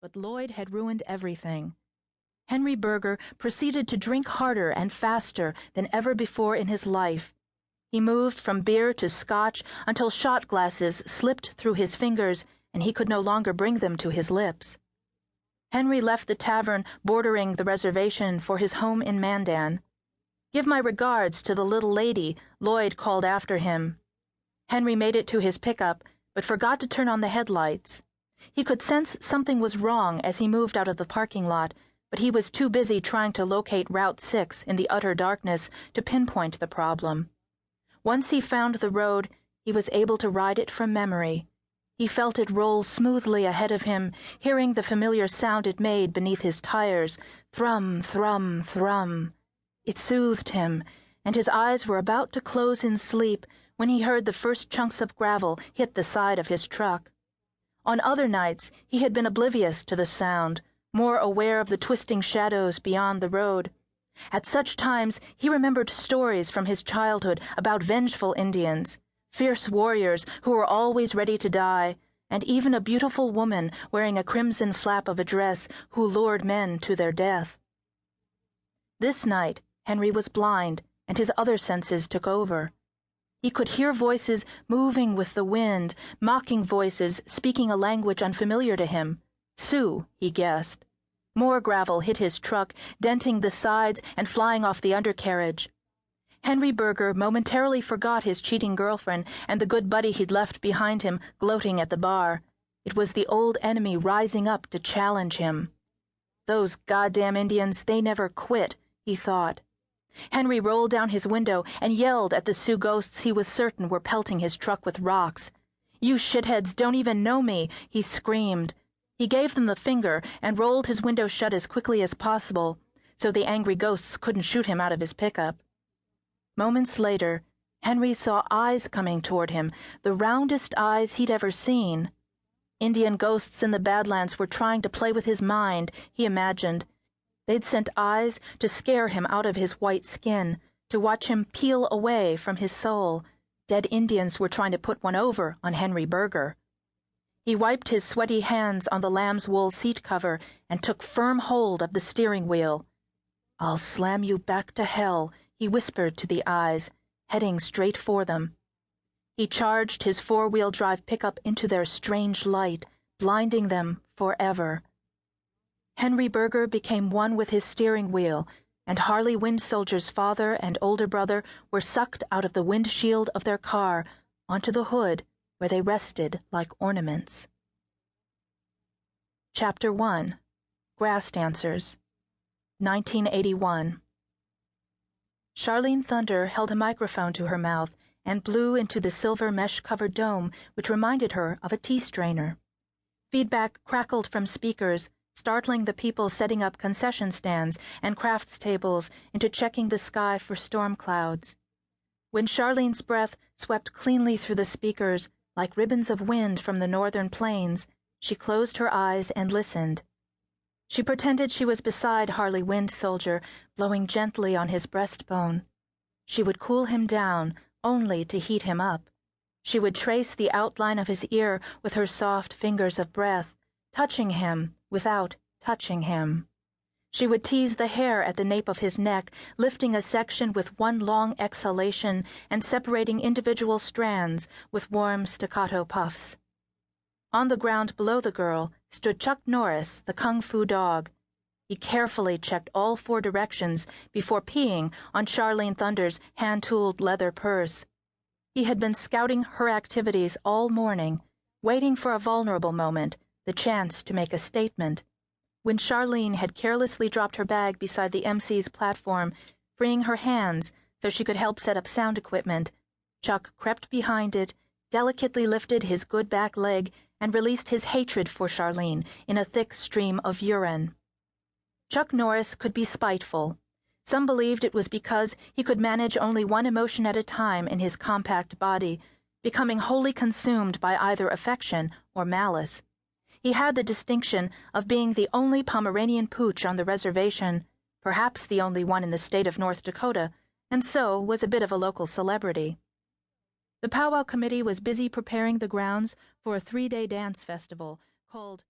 but Lloyd had ruined everything. Henry Berger proceeded to drink harder and faster than ever before in his life. He moved from beer to scotch until shot glasses slipped through his fingers and he could no longer bring them to his lips. Henry left the tavern bordering the reservation for his home in Mandan. "Give my regards to the little lady," Lloyd called after him. Henry made it to his pickup, but forgot to turn on the headlights. He could sense something was wrong as he moved out of the parking lot, but he was too busy trying to locate Route 6 in the utter darkness to pinpoint the problem. Once he found the road, he was able to ride it from memory. He felt it roll smoothly ahead of him, hearing the familiar sound it made beneath his tires, thrum, thrum, thrum. It soothed him, and his eyes were about to close in sleep when he heard the first chunks of gravel hit the side of his truck. On other nights, he had been oblivious to the sound, more aware of the twisting shadows beyond the road. At such times, he remembered stories from his childhood about vengeful Indians, fierce warriors who were always ready to die, and even a beautiful woman wearing a crimson flap of a dress who lured men to their death. This night, Henry was blind, and his other senses took over. He could hear voices moving with the wind, mocking voices speaking a language unfamiliar to him. Sioux, he guessed. More gravel hit his truck, denting the sides and flying off the undercarriage. Henry Berger momentarily forgot his cheating girlfriend and the good buddy he'd left behind him gloating at the bar. It was the old enemy rising up to challenge him. "Those goddamn Indians, they never quit," he thought. Henry rolled down his window and yelled at the Sioux ghosts he was certain were pelting his truck with rocks. "You shitheads don't even know me," he screamed. He gave them the finger and rolled his window shut as quickly as possible, so the angry ghosts couldn't shoot him out of his pickup. Moments later, Henry saw eyes coming toward him, the roundest eyes he'd ever seen. Indian ghosts in the Badlands were trying to play with his mind, he imagined. They'd sent eyes to scare him out of his white skin, to watch him peel away from his soul. Dead Indians were trying to put one over on Henry Berger. He wiped his sweaty hands on the lamb's wool seat cover and took firm hold of the steering wheel. "I'll slam you back to hell," he whispered to the eyes, heading straight for them. He charged his four-wheel drive pickup into their strange light, blinding them forever. Henry Berger became one with his steering wheel, and Harley Wind Soldier's father and older brother were sucked out of the windshield of their car onto the hood, where they rested like ornaments. Chapter 1. Grass Dancers. 1981. Charlene Thunder held a microphone to her mouth and blew into the silver mesh-covered dome, which reminded her of a tea strainer. Feedback crackled from speakers, startling the people setting up concession stands and crafts tables into checking the sky for storm clouds. When Charlene's breath swept cleanly through the speakers, like ribbons of wind from the northern plains, she closed her eyes and listened. She pretended she was beside Harley Wind Soldier, blowing gently on his breastbone. She would cool him down, only to heat him up. She would trace the outline of his ear with her soft fingers of breath, touching him without touching him. She would tease the hair at the nape of his neck, lifting a section with one long exhalation and separating individual strands with warm staccato puffs. On the ground below the girl stood Chuck Norris, the kung fu dog. He carefully checked all four directions before peeing on Charlene Thunder's hand-tooled leather purse. He had been scouting her activities all morning, waiting for a vulnerable moment, the chance to make a statement. When Charlene had carelessly dropped her bag beside the MC's platform, freeing her hands so she could help set up sound equipment, Chuck crept behind it, delicately lifted his good back leg, and released his hatred for Charlene in a thick stream of urine. Chuck Norris could be spiteful. Some believed it was because he could manage only one emotion at a time in his compact body, becoming wholly consumed by either affection or malice. He had the distinction of being the only Pomeranian pooch on the reservation, perhaps the only one in the state of North Dakota, and so was a bit of a local celebrity. The powwow committee was busy preparing the grounds for a 3-day dance festival called